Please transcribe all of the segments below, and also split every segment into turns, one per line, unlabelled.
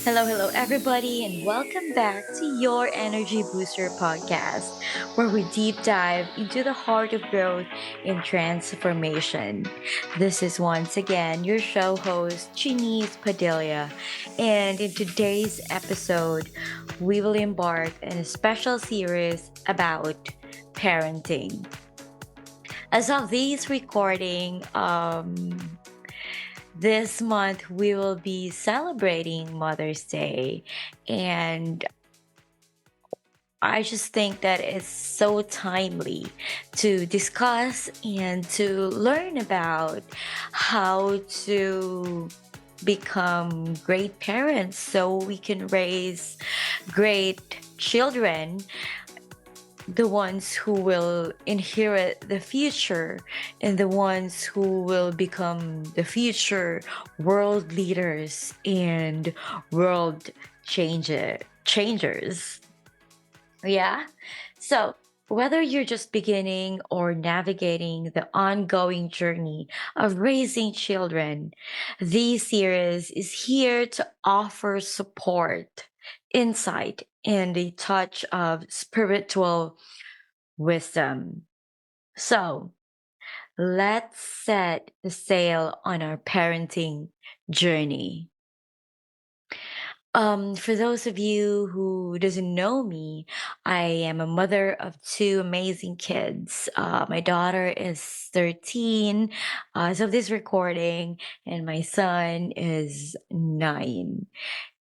Hello, everybody, and welcome back to your Energy Booster podcast, where we deep dive into the heart of growth and transformation. This is once again your show host, Jeanith Padilla, and in today's episode, we will embark on a special series about parenting. As of this recording, this month we will be celebrating Mother's Day. And I just think that it's so timely to discuss and to learn about how to become great parents so we can raise great children, the ones who will inherit the future and the ones who will become the future world leaders and world changers. Yeah. So, whether you're just beginning or navigating the ongoing journey of raising children, this series is here to offer support, insight, and a touch of spiritual wisdom. So, let's set the sail on our parenting journey. For those of you who doesn't know me, I am a mother of two amazing kids. My daughter is 13 as of this recording, and my son is 9.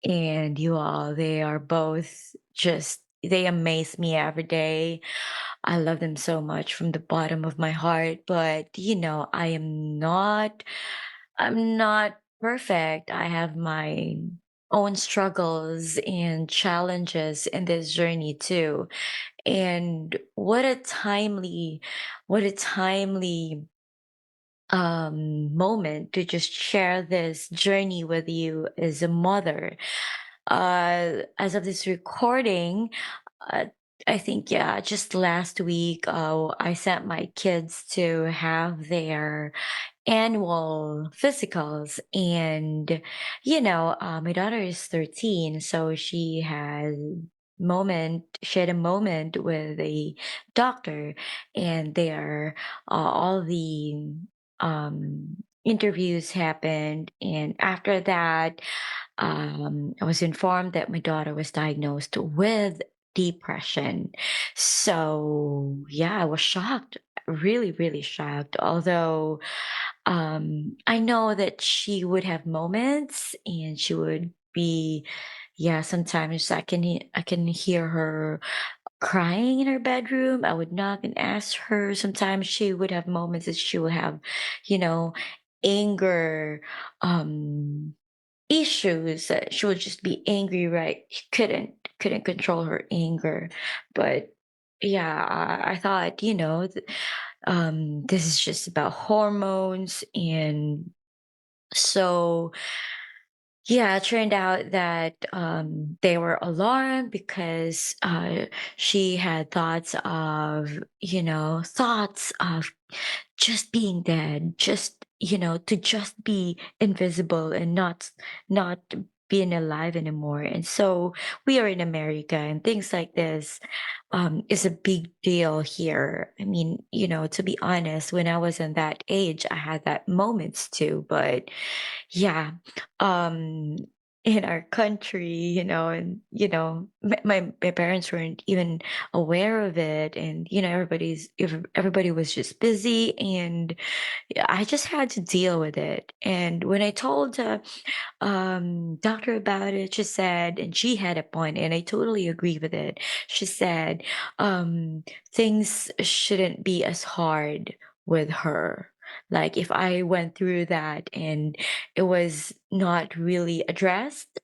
And you all, they are both just they amaze me every day. I love them so much from the bottom of my heart, but I'm not perfect. I have my own struggles and challenges in this journey too. And what a timely moment to just share this journey with you as a mother. As of this recording, uh, I think, yeah, just last week, I sent my kids to have their annual physicals. And, my daughter is 13, so she had a moment with a doctor, and all the interviews happened. And after that, I was informed that my daughter was diagnosed with depression. So, yeah, I was shocked, really, really shocked. Although I know that she would have moments and she would be, yeah, sometimes I can hear her crying in her bedroom. I would knock and ask her. Sometimes she would have moments that she would have, you know, anger, um, issues that she would just be angry, right? She couldn't control her anger. But yeah, I thought, this is just about hormones. And so yeah, it turned out that they were alarmed because she had thoughts of just being dead, just to just be invisible and not being alive anymore. And so we are in America, and things like this is a big deal here. I mean, to be honest, when I was in that age, I had that moments too. But yeah, um, in our country, and my parents weren't even aware of it, and everybody was just busy, and yeah, I just had to deal with it. And when I told doctor about it, she said, and she had a point, and I totally agree with it. She said, things shouldn't be as hard with her. Like if I went through that and it was not really addressed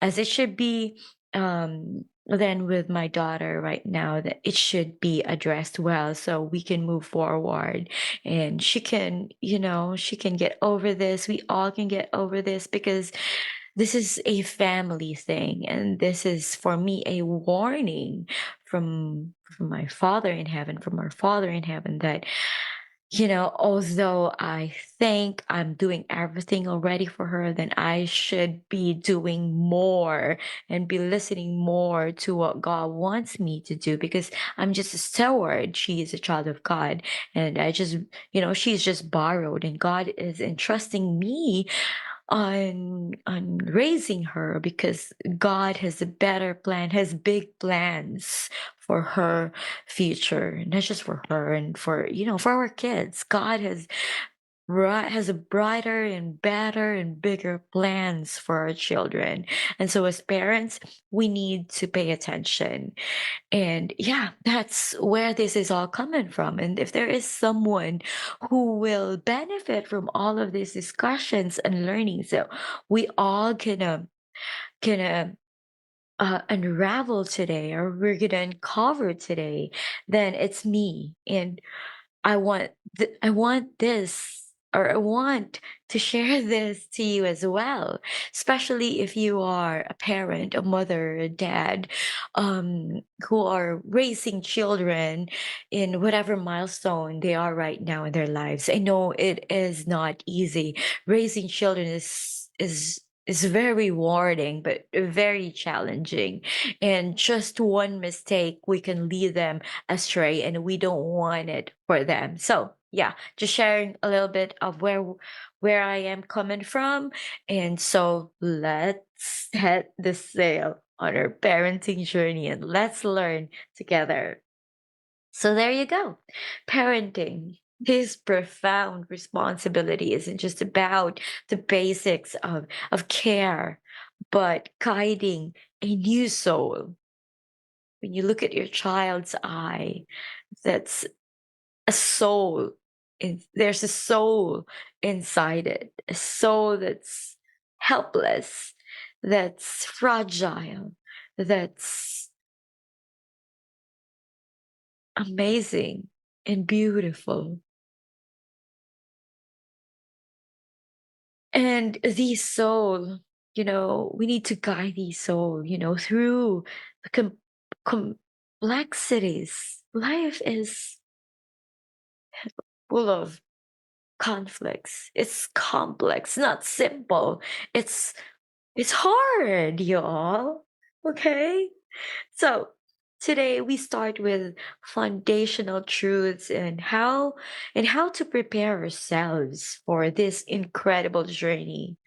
as it should be, then with my daughter right now, that it should be addressed well so we can move forward, and she can get over this. We all can get over this because this is a family thing, and this is for me a warning from my father in heaven, from our father in heaven, that Although I think I'm doing everything already for her, then I should be doing more and be listening more to what God wants me to do, because I'm just a steward. She is a child of God. And she's just borrowed, and God is entrusting me on raising her, because God has a better plan, has big plans for her future, not just for her and for our kids. God has a brighter and better and bigger plans for our children. And so as parents, we need to pay attention. And yeah, that's where this is all coming from. And if there is someone who will benefit from all of these discussions and learning, so we all gonna unravel today, or we're gonna uncover today, then it's me. And I want this, or I want to share this to you as well, especially if you are a parent, a mother, a dad, who are raising children in whatever milestone they are right now in their lives. I know it is not easy. Raising children is very rewarding, but very challenging. And just one mistake, we can lead them astray, and we don't want it for them. So yeah, just sharing a little bit of where I am coming from. And so let's set the sail on our parenting journey, and let's learn together. So there you go. Parenting, this profound responsibility, isn't just about the basics of care, but guiding a new soul. When you look at your child's eye, that's a soul. There's a soul inside it, a soul that's helpless, that's fragile, that's amazing and beautiful. And the soul, we need to guide the soul, through the complexities. Life is full of conflicts. It's complex, not simple. It's hard, y'all. Okay? So, today we start with foundational truths and how to prepare ourselves for this incredible journey,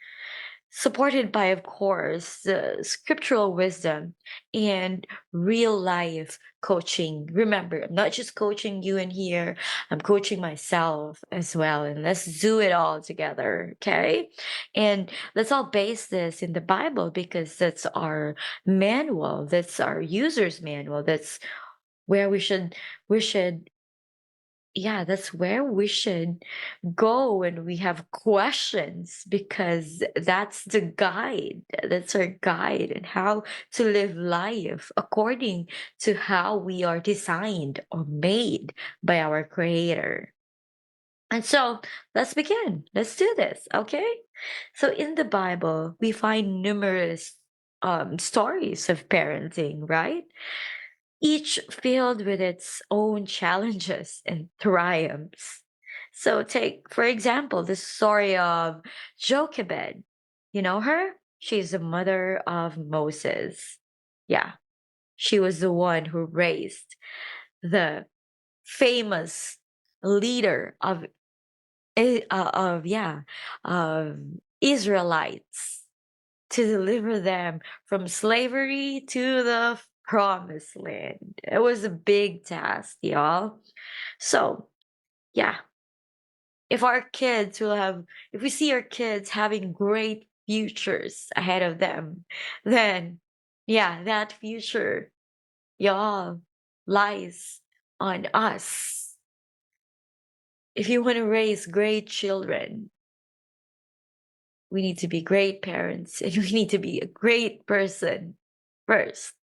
supported by, of course, the scriptural wisdom and real life coaching. Remember, I'm not just coaching you in here, I'm coaching myself as well. And let's do it all together, okay? And let's all base this in the Bible, because that's our manual, that's our user's manual. That's where we should yeah, that's where we should go when we have questions, because that's the guide. That's our guide, and how to live life according to how we are designed or made by our Creator. And so let's begin. Let's do this, okay? So in the Bible, we find numerous stories of parenting, right? Each filled with its own challenges and triumphs. So, take, for example, the story of Jochebed. You know her? She's the mother of Moses. Yeah, she was the one who raised the famous leader of Israelites, to deliver them from slavery to the promised land. It was a big task, y'all. So, yeah, if we see our kids having great futures ahead of them, then yeah, that future, y'all, lies on us. If you want to raise great children, we need to be great parents, and we need to be a great person first.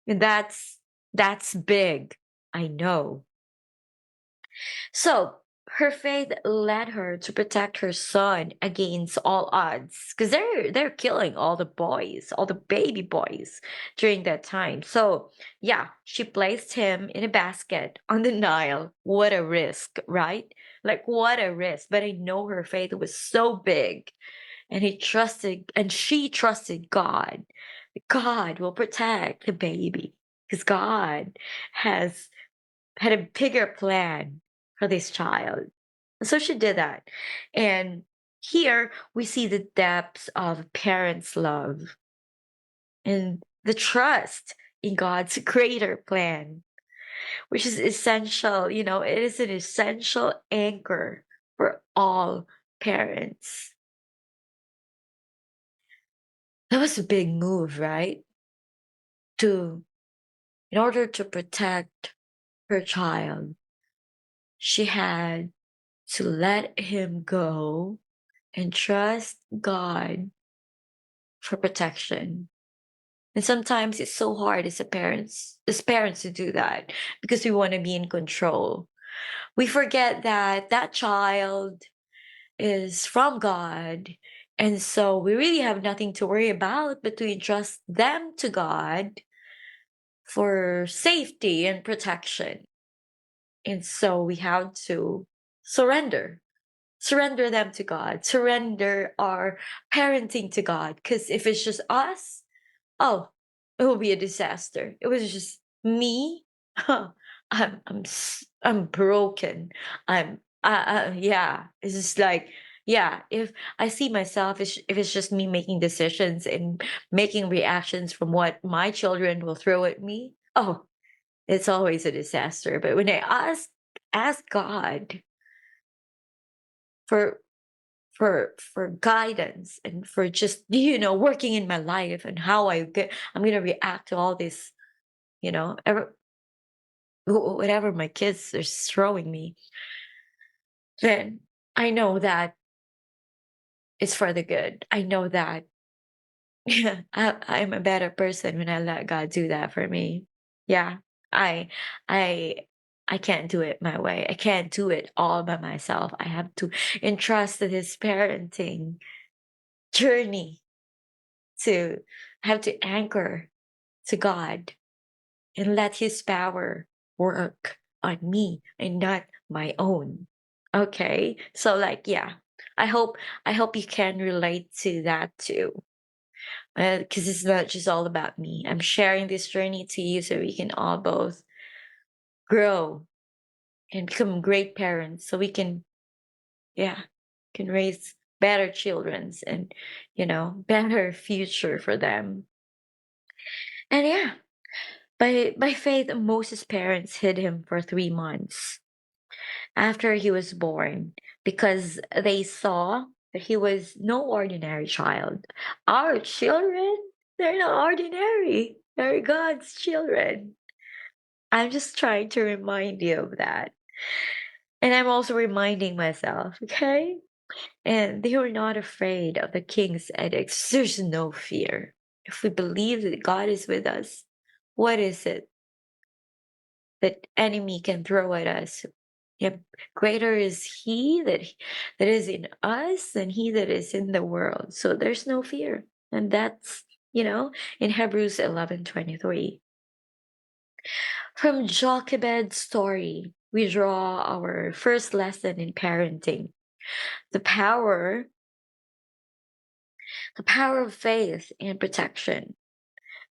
And that's big. I know. So her faith led her to protect her son against all odds because they're killing all the boys, all the baby boys during that time. So yeah, she placed him in a basket on the Nile. What a risk, right? Like what a risk. But I know her faith was so big, and she trusted God. God will protect the baby because God has had a bigger plan for this child. So she did that. And here we see the depths of parents' love and the trust in God's greater plan, which is essential. It is an essential anchor for all parents. That was a big move, right? To In order to protect her child, she had to let him go and trust God for protection. And sometimes it's so hard as parents to do that because we want to be in control. We forget that that child is from God. And so we really have nothing to worry about but to entrust them to God for safety and protection. And so we have to surrender. Surrender them to God. Surrender our parenting to God. Because if it's just us, oh, it will be a disaster. It was just me. I'm broken. Yeah. It's just like, yeah. If I see myself, if it's just me making decisions and making reactions from what my children will throw at me, oh, it's always a disaster. But when I ask God for for guidance and for just working in my life and how I'm gonna react to all this, ever whatever my kids are throwing me, then I know that it's for the good. I know that I'm a better person when I let God do that for me. Yeah, I I I can't do it my way. I can't do it all by myself. I have to entrust His parenting journey to have to anchor to God and let His power work on me and not my own. Okay, so like, yeah, I hope you can relate to that too, because it's not just all about me. I'm sharing this journey to you so we can all both grow and become great parents, so we can, yeah, can raise better childrens and better future for them. And yeah, by faith, Moses' parents hid him for 3 months after he was born because they saw that he was no ordinary child. Our children, they're not ordinary. They're God's children. I'm just trying to remind you of that. And I'm also reminding myself, okay? And they were not afraid of the king's edicts. There's no fear. If we believe that God is with us, what is it that enemy can throw at us? Yeah, greater is he that is in us than he that is in the world. So there's no fear. And that's, in Hebrews 11:23. From Jochebed's story, we draw our first lesson in parenting. The power, the power of faith and protection.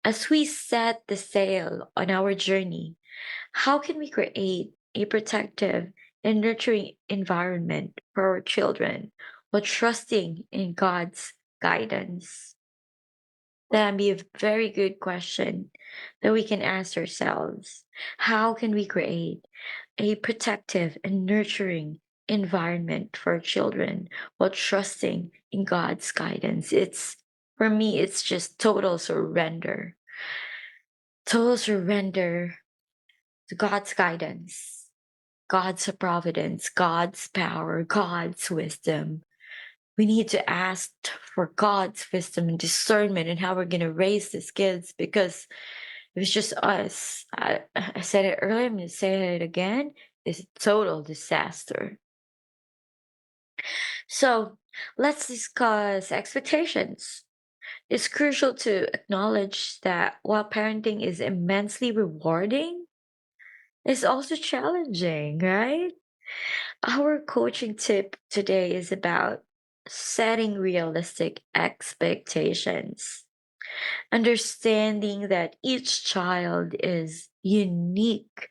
As we set the sail on our journey, how can we create a protective and nurturing environment for our children while trusting in God's guidance? That'd be a very good question that we can ask ourselves. How can we create a protective and nurturing environment for our children while trusting in God's guidance? For me, it's just total surrender. Total surrender to God's guidance, God's providence, God's power, God's wisdom. We need to ask for God's wisdom and discernment in how we're going to raise these kids, because if it's just us, I said it earlier, I'm going to say it again, it's a total disaster. So let's discuss expectations. It's crucial to acknowledge that while parenting is immensely rewarding, it's also challenging, right? Our coaching tip today is about setting realistic expectations, understanding that each child is unique.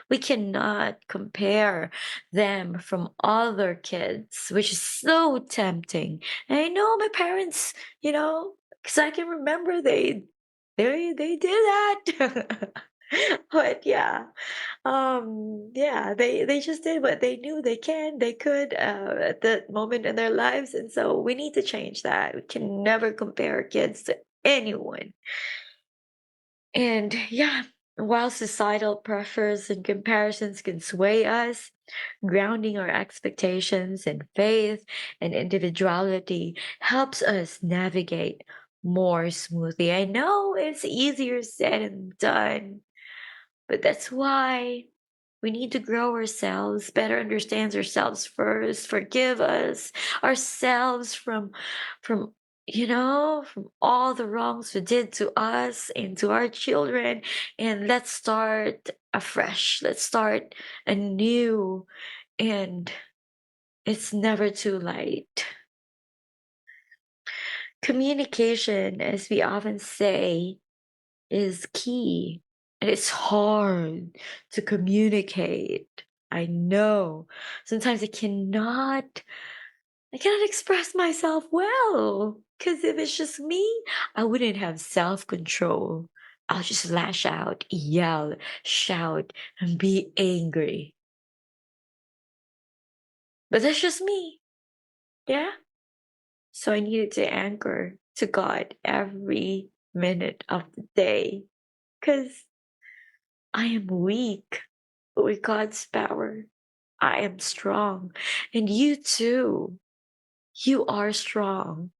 We cannot compare them from other kids, which is so tempting. And I know my parents, because I can remember they did that. But yeah, yeah, they just did what they knew they could at that moment in their lives, and so we need to change that. We can never compare kids to anyone. And yeah, while societal pressures and comparisons can sway us, grounding our expectations in faith and individuality helps us navigate more smoothly. I know it's easier said than done, but that's why we need to grow ourselves, better understand ourselves first, forgive us ourselves from from all the wrongs we did to us and to our children, and let's start afresh. Let's start anew, and it's never too late. Communication, as we often say, is key. And it's hard to communicate. I know. Sometimes I cannot express myself well. Because if it's just me, I wouldn't have self-control. I'll just lash out, yell, shout, and be angry. But that's just me. Yeah? So I needed to anchor to God every minute of the day. Because I am weak, but with God's power, I am strong. And you too, you are strong.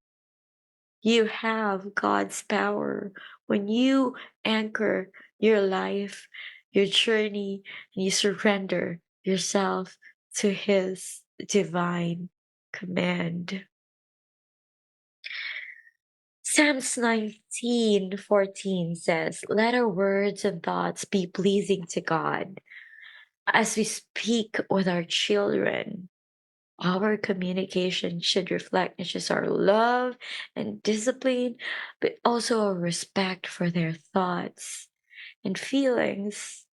You have God's power. When you anchor your life, your journey, and you surrender yourself to His divine command. Psalms 19:14 says, "Let our words and thoughts be pleasing to God." As we speak with our children, our communication should reflect not just our love and discipline, but also our respect for their thoughts and feelings,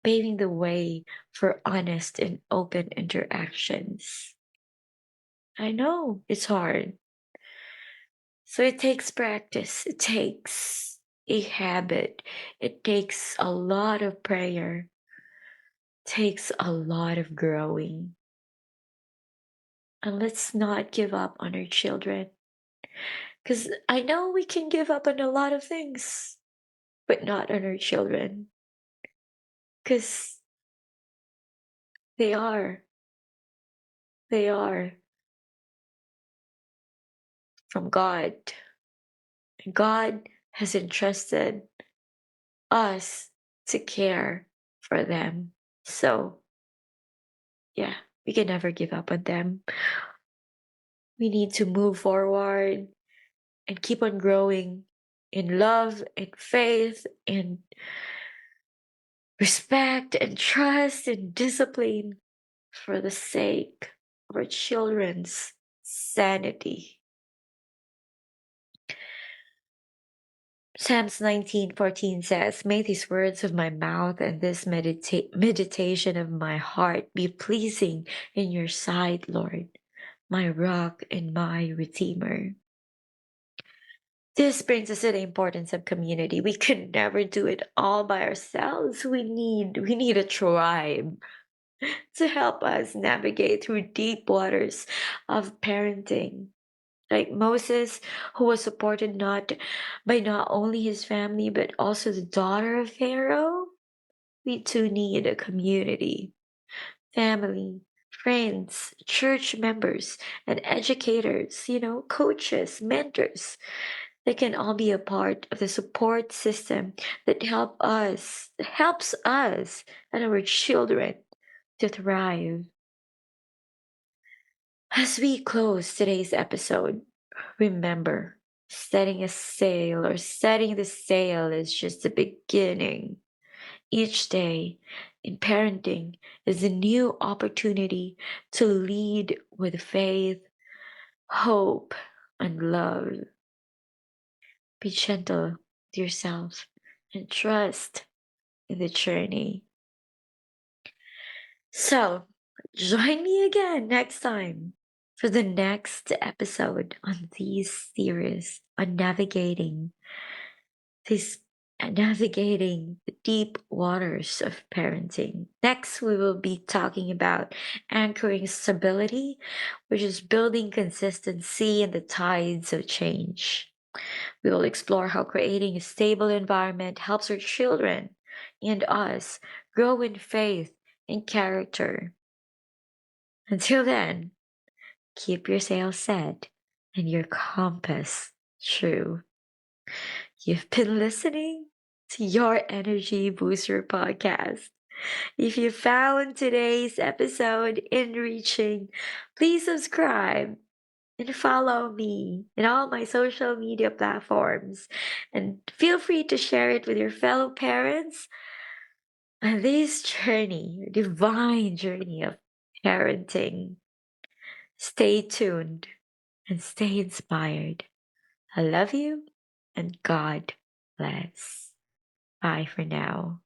paving the way for honest and open interactions. I know it's hard. So it takes practice, it takes a habit, it takes a lot of prayer, takes a lot of growing. And let's not give up on our children. Because I know we can give up on a lot of things, but not on our children. Because they are, they are from God. And God has entrusted us to care for them. So, yeah, we can never give up on them. We need to move forward and keep on growing in love and faith and respect and trust and discipline for the sake of our children's sanity. Psalms 19:14 says, "May these words of my mouth and this meditation of my heart be pleasing in your sight, Lord, my rock and my redeemer." This brings us to the importance of community. We could never do it all by ourselves. We need a tribe to help us navigate through deep waters of parenting. Like Moses, who was supported not only his family but also the daughter of Pharaoh. We too need a community, family, friends, church members, and educators, coaches, mentors. They can all be a part of the support system that helps us and our children to thrive. As we close today's episode, remember, setting the sail is just the beginning. Each day in parenting is a new opportunity to lead with faith, hope, and love. Be gentle with yourself and trust in the journey. So, join me again next time for the next episode on these series on this navigating the deep waters of parenting. Next, we will be talking about anchoring stability, which is building consistency in the tides of change. We will explore how creating a stable environment helps our children and us grow in faith and character. Until then, keep your sails set and your compass true. You've been listening to Your Energy Booster podcast. If you found today's episode enriching, please subscribe and follow me in all my social media platforms. And feel free to share it with your fellow parents on this journey, divine journey of parenting. Stay tuned and stay inspired. I love you and God bless. Bye for now.